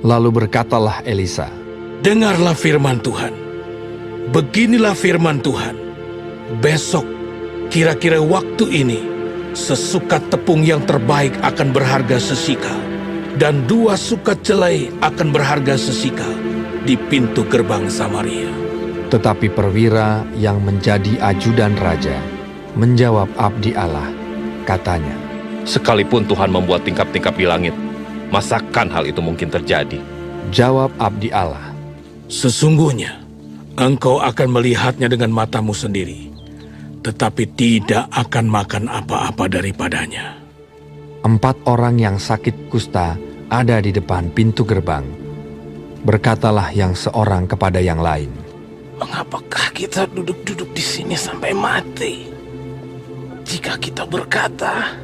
Lalu berkatalah Elisa, "Dengarlah firman Tuhan. Beginilah firman Tuhan. Besok, kira-kira waktu ini, sesukat tepung yang terbaik akan berharga sesikal, dan 2 sukat jelai akan berharga sesikal di pintu gerbang Samaria." Tetapi perwira yang menjadi ajudan raja menjawab abdi Allah, katanya, Sekalipun Tuhan membuat tingkap-tingkap di langit, masakan hal itu mungkin terjadi? jawab abdi Allah, "Sesungguhnya, engkau akan melihatnya dengan matamu sendiri, tetapi tidak akan makan apa-apa daripadanya." 4 orang yang sakit kusta ada di depan pintu gerbang. Berkatalah yang seorang kepada yang lain, Mengapakah kita duduk-duduk di sini sampai mati? Jika kita berkata,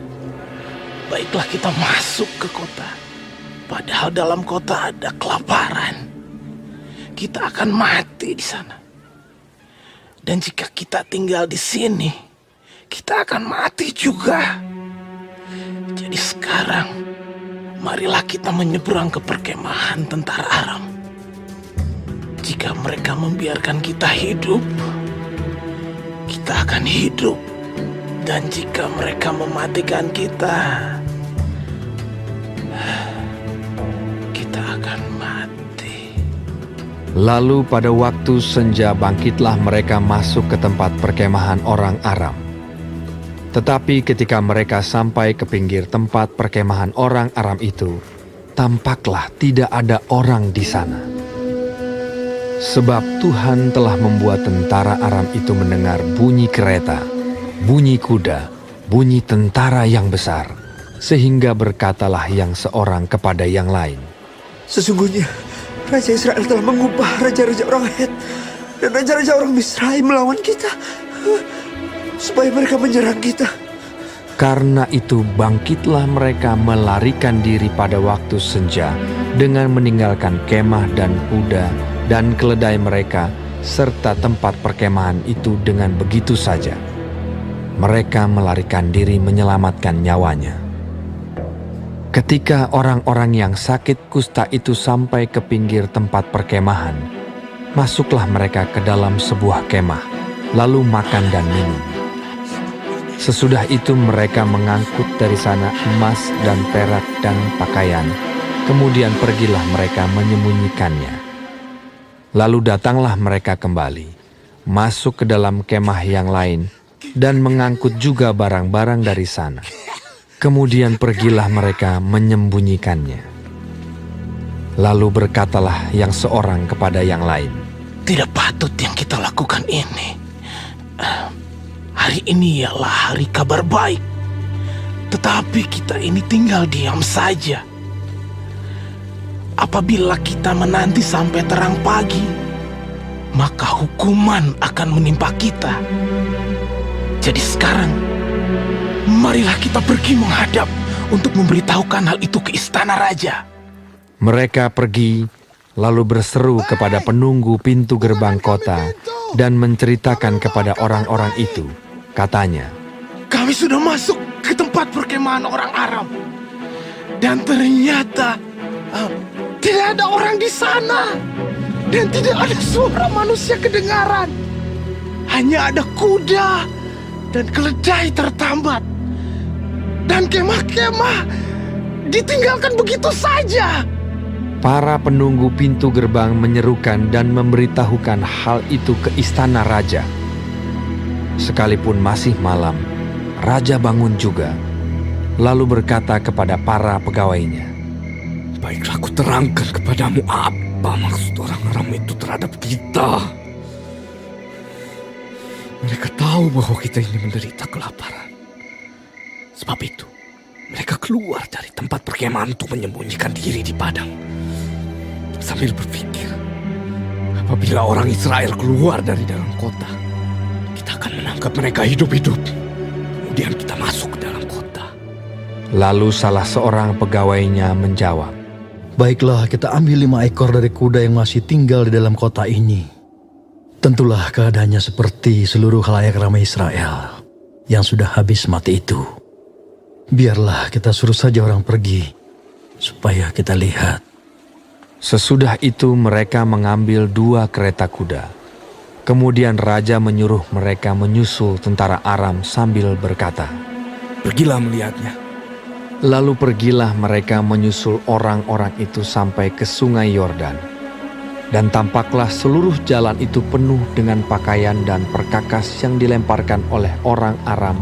baiklah kita masuk ke kota, padahal dalam kota ada kelaparan, kita akan mati di sana. Dan jika kita tinggal di sini, kita akan mati juga. Jadi sekarang, marilah kita menyeberang ke perkemahan tentara Aram. Jika mereka membiarkan kita hidup, kita akan hidup. Dan jika mereka mematikan kita, kita akan mati. Lalu pada waktu senja bangkitlah mereka masuk ke tempat perkemahan orang Aram. Tetapi ketika mereka sampai ke pinggir tempat perkemahan orang Aram itu, tampaklah tidak ada orang di sana. Sebab Tuhan telah membuat tentara Aram itu mendengar bunyi kereta, bunyi kuda, bunyi tentara yang besar, sehingga berkatalah yang seorang kepada yang lain, Sesungguhnya Raja Israel telah mengubah raja-raja orang Het dan raja-raja orang Misraim melawan kita, supaya mereka menyerang kita. Karena itu bangkitlah mereka melarikan diri pada waktu senja dengan meninggalkan kemah dan kuda dan keledai mereka serta tempat perkemahan itu dengan begitu saja. Mereka melarikan diri menyelamatkan nyawanya. Ketika orang-orang yang sakit kusta itu sampai ke pinggir tempat perkemahan, masuklah mereka ke dalam sebuah kemah, lalu makan dan minum. Sesudah itu mereka mengangkut dari sana emas dan perak dan pakaian. Kemudian pergilah mereka menyembunyikannya. Lalu datanglah mereka kembali, masuk ke dalam kemah yang lain, dan mengangkut juga barang-barang dari sana. Kemudian pergilah mereka menyembunyikannya. Lalu berkatalah yang seorang kepada yang lain, Tidak patut yang kita lakukan ini. Hari ini ialah hari kabar baik, tetapi kita ini tinggal diam saja. Apabila kita menanti sampai terang pagi, maka hukuman akan menimpa kita. Jadi sekarang, marilah kita pergi menghadap untuk memberitahukan hal itu ke istana raja. Mereka pergi, lalu berseru kepada penunggu pintu gerbang kota dan menceritakan kepada orang-orang itu. Katanya, Kami sudah masuk ke tempat perkemahan orang Aram, dan ternyata tidak ada orang di sana, dan tidak ada suara manusia kedengaran. Hanya ada kuda dan keledai tertambat, dan kemah-kemah ditinggalkan begitu saja. para penunggu pintu gerbang menyerukan dan memberitahukan hal itu ke istana raja. Sekalipun masih malam, raja bangun juga, lalu berkata kepada para pegawainya, Baiklah, aku terangkan kepadamu apa maksud orang Aram itu terhadap kita. Mereka tahu bahwa kita ini menderita kelaparan. Sebab itu, mereka keluar dari tempat perkemahan untuk menyembunyikan diri di padang. Sambil berpikir, apabila orang Israel keluar dari dalam kota, kita akan menangkap mereka hidup-hidup. Kemudian kita masuk ke dalam kota. Lalu salah seorang pegawainya menjawab, Baiklah, kita ambil 5 ekor dari kuda yang masih tinggal di dalam kota ini. Tentulah keadaannya seperti seluruh khalayak ramai Israel yang sudah habis mati itu. Biarlah kita suruh saja orang pergi, supaya kita lihat Sesudah itu mereka mengambil 2 kereta kuda. Kemudian raja menyuruh mereka menyusul tentara Aram sambil berkata, Pergilah melihatnya. lalu pergilah mereka menyusul orang-orang itu sampai ke sungai Yordan. Dan tampaklah seluruh jalan itu penuh dengan pakaian dan perkakas yang dilemparkan oleh orang Aram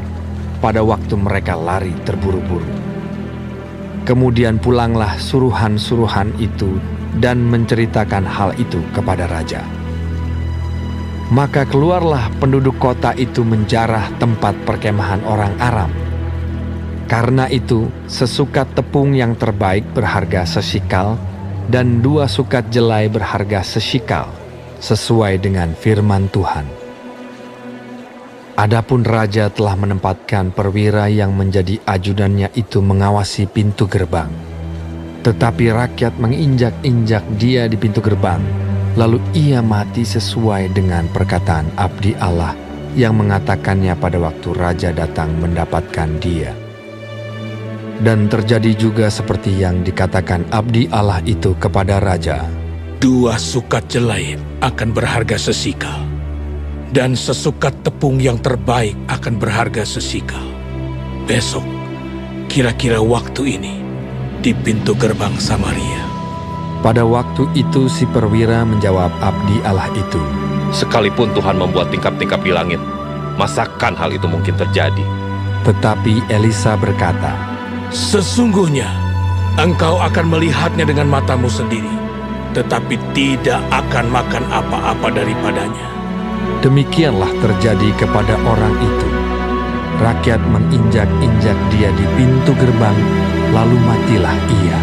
pada waktu mereka lari terburu-buru. Kemudian pulanglah suruhan-suruhan itu dan menceritakan hal itu kepada raja. Maka keluarlah penduduk kota itu menjarah tempat perkemahan orang Aram. Karena itu, sesukat tepung yang terbaik berharga sesikal, dan 2 sukat jelai berharga sesikal, sesuai dengan firman Tuhan. Adapun raja telah menempatkan perwira yang menjadi ajudannya itu mengawasi pintu gerbang. Tetapi rakyat menginjak-injak dia di pintu gerbang, lalu ia mati sesuai dengan perkataan abdi Allah yang mengatakannya pada waktu raja datang mendapatkan dia. Dan terjadi juga seperti yang dikatakan abdi Allah itu kepada raja. 2 sukat jelai akan berharga sesikal, dan sesukat tepung yang terbaik akan berharga sesikal. Besok, kira-kira waktu ini, di pintu gerbang Samaria. Pada waktu itu si perwira menjawab abdi Allah itu, Sekalipun Tuhan membuat tingkap-tingkap di langit, masakan hal itu mungkin terjadi? tetapi Elisa berkata, Sesungguhnya, engkau akan melihatnya dengan matamu sendiri, tetapi tidak akan makan apa-apa daripadanya. demikianlah terjadi kepada orang itu. Rakyat menginjak-injak dia di pintu gerbang, lalu matilah ia.